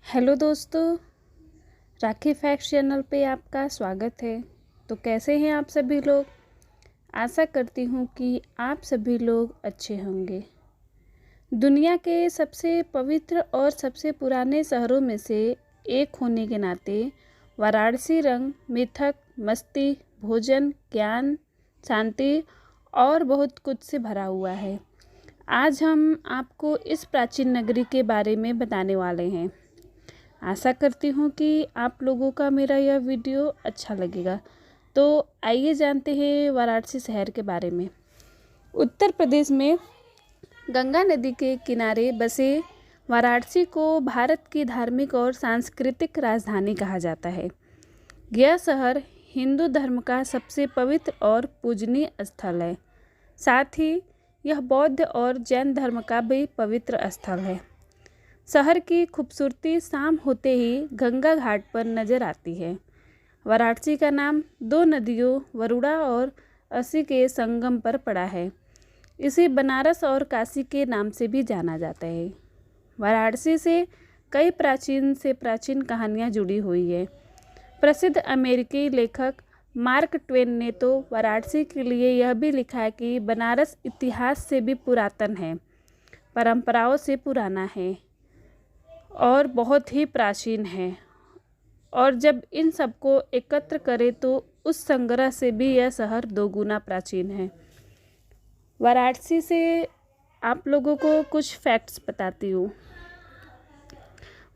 Hello दोस्तों, राखी facts channel पे आपका स्वागत है। तो कैसे हैं आप सभी लोग। आशा करती हूँ कि आप सभी लोग अच्छे होंगे। दुनिया के सबसे पवित्र और सबसे पुराने शहरों में से एक होने के नाते वाराणसी रंग, मिथक, मस्ती, भोजन, ज्ञान, शांति और बहुत कुछ से भरा हुआ है। आज हम आपको इस प्राचीन नगरी के बारे में बताने वाले हैं। आशा करती हूँ कि आप लोगों का मेरा यह वीडियो अच्छा लगेगा। तो आइए जानते हैं वाराणसी शहर के बारे में। उत्तर प्रदेश में गंगा नदी के किनारे बसे वाराणसी को भारत की धार्मिक और सांस्कृतिक राजधानी कहा जाता है। यह शहर हिंदू धर्म का सबसे पवित्र और पूजनीय स्थल है। साथ ही यह बौद्ध और जैन धर्म का भी पवित्र स्थल है। शहर की खूबसूरती शाम होते ही गंगा घाट पर नजर आती है। वाराणसी का नाम दो नदियों वरुणा और अस्सी के संगम पर पड़ा है। इसे बनारस और काशी के नाम से भी जाना जाता है। वाराणसी से कई प्राचीन से प्राचीन कहानियाँ जुड़ी हुई है। प्रसिद्ध अमेरिकी लेखक मार्क ट्वेन ने तो वाराणसी के लिए यह भी लिखा है कि बनारस इतिहास से भी पुरातन है, परंपराओं से पुराना है और बहुत ही प्राचीन है। और जब इन सबको एकत्र करें तो उस संग्रह से भी यह शहर दोगुना प्राचीन है। वाराणसी से आप लोगों को कुछ फैक्ट्स बताती हूँ।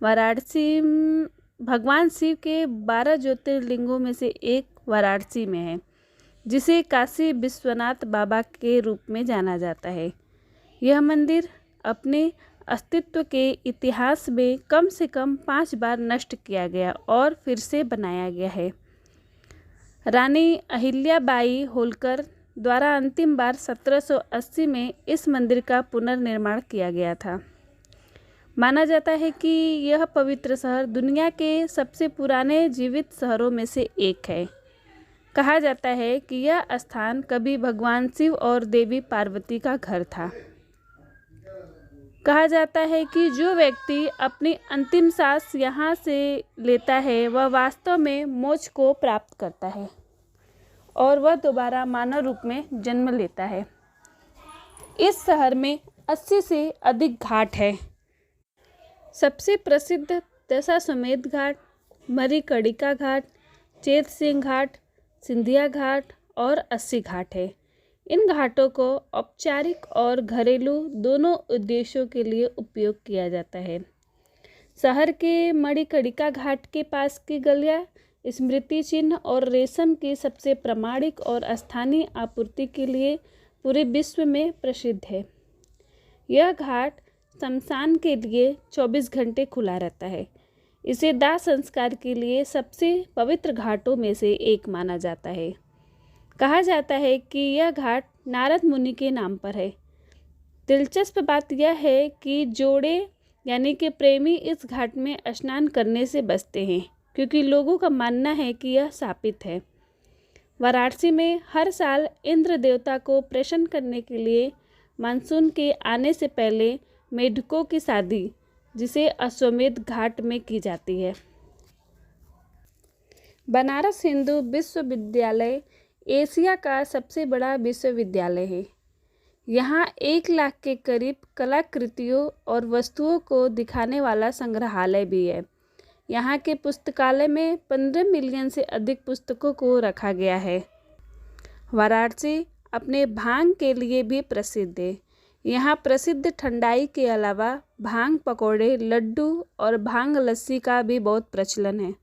वाराणसी भगवान शिव के 12 ज्योतिर्लिंगों में से एक वाराणसी में है, जिसे काशी विश्वनाथ बाबा के रूप में जाना जाता है। यह मंदिर अपने अस्तित्व के इतिहास में कम से कम 5 बार नष्ट किया गया और फिर से बनाया गया है। रानी अहिल्याबाई होलकर द्वारा अंतिम बार 1780 में इस मंदिर का पुनर्निर्माण किया गया था। माना जाता है कि यह पवित्र शहर दुनिया के सबसे पुराने जीवित शहरों में से एक है। कहा जाता है कि यह स्थान कभी भगवान शिव और देवी पार्वती का घर था। कहा जाता है कि जो व्यक्ति अपनी अंतिम सांस यहाँ से लेता है वह वास्तव में मोक्ष को प्राप्त करता है और वह दोबारा मानव रूप में जन्म लेता है। इस शहर में 80 से अधिक घाट है। सबसे प्रसिद्ध दशाश्वमेध घाट, मरीकणिका घाट, चेत सिंह घाट, सिंधिया घाट और अस्सी घाट है। इन घाटों को औपचारिक और घरेलू दोनों उद्देश्यों के लिए उपयोग किया जाता है। शहर के मणिकर्णिका घाट के पास की गलियां स्मृति चिन्ह और रेशम की सबसे प्रामाणिक और स्थानीय आपूर्ति के लिए पूरे विश्व में प्रसिद्ध है। यह घाट शमशान के लिए 24 घंटे खुला रहता है। इसे दाह संस्कार के लिए सबसे पवित्र घाटों में से एक माना जाता है। कहा जाता है कि यह घाट नारद मुनि के नाम पर है। दिलचस्प बात यह है कि जोड़े यानी कि प्रेमी इस घाट में स्नान करने से बचते हैं, क्योंकि लोगों का मानना है कि यह शापित है। वाराणसी में हर साल इंद्र देवता को प्रसन्न करने के लिए मानसून के आने से पहले मेढकों की शादी, जिसे अश्वमेध घाट में की जाती है। बनारस हिंदू विश्वविद्यालय एशिया का सबसे बड़ा विश्वविद्यालय है। यहाँ 1 लाख के करीब कलाकृतियों और वस्तुओं को दिखाने वाला संग्रहालय भी है। यहाँ के पुस्तकालय में 15 मिलियन से अधिक पुस्तकों को रखा गया है। वाराणसी अपने भांग के लिए भी प्रसिद्ध है। यहाँ प्रसिद्ध ठंडाई के अलावा भांग पकौड़े, लड्डू और भांग लस्सी का भी बहुत प्रचलन है।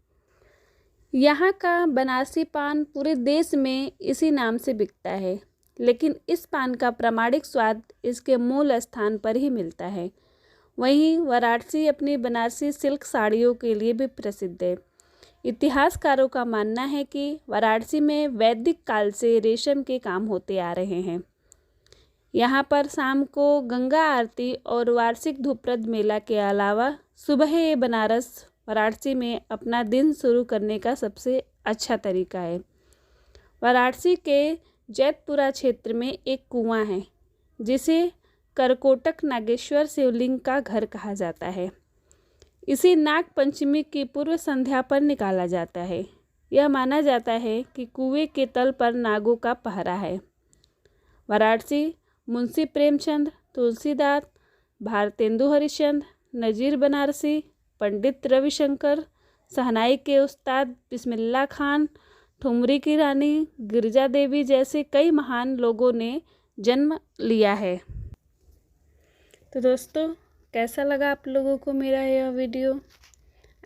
यहाँ का बनारसी पान पूरे देश में इसी नाम से बिकता है, लेकिन इस पान का प्रामाणिक स्वाद इसके मूल स्थान पर ही मिलता है। वहीं वाराणसी अपनी बनारसी सिल्क साड़ियों के लिए भी प्रसिद्ध है। इतिहासकारों का मानना है कि वाराणसी में वैदिक काल से रेशम के काम होते आ रहे हैं। यहाँ पर शाम को गंगा आरती और वार्षिक धूपरद मेला के अलावा सुबह बनारस वाराणसी में अपना दिन शुरू करने का सबसे अच्छा तरीका है। वाराणसी के जैतपुरा क्षेत्र में एक कुआं है, जिसे करकोटक नागेश्वर शिवलिंग का घर कहा जाता है। इसी नाग पंचमी की पूर्व संध्या पर निकाला जाता है। यह माना जाता है कि कुएं के तल पर नागों का पहरा है। वाराणसी मुंशी प्रेमचंद, तुलसीदास, भारतेंदु हरिश्चंद्र, नजीर बनारसी, पंडित रविशंकर, शहनाई के उस्ताद बिस्मिल्लाह खान, ठुमरी की रानी गिरिजा देवी जैसे कई महान लोगों ने जन्म लिया है। तो दोस्तों, कैसा लगा आप लोगों को मेरा यह वीडियो?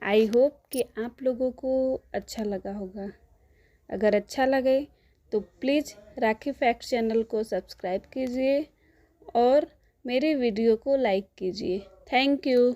आई होप कि आप लोगों को अच्छा लगा होगा। अगर अच्छा लगे तो प्लीज़ राखी फैक्ट्स चैनल को सब्सक्राइब कीजिए और मेरे वीडियो को लाइक कीजिए। Thank you.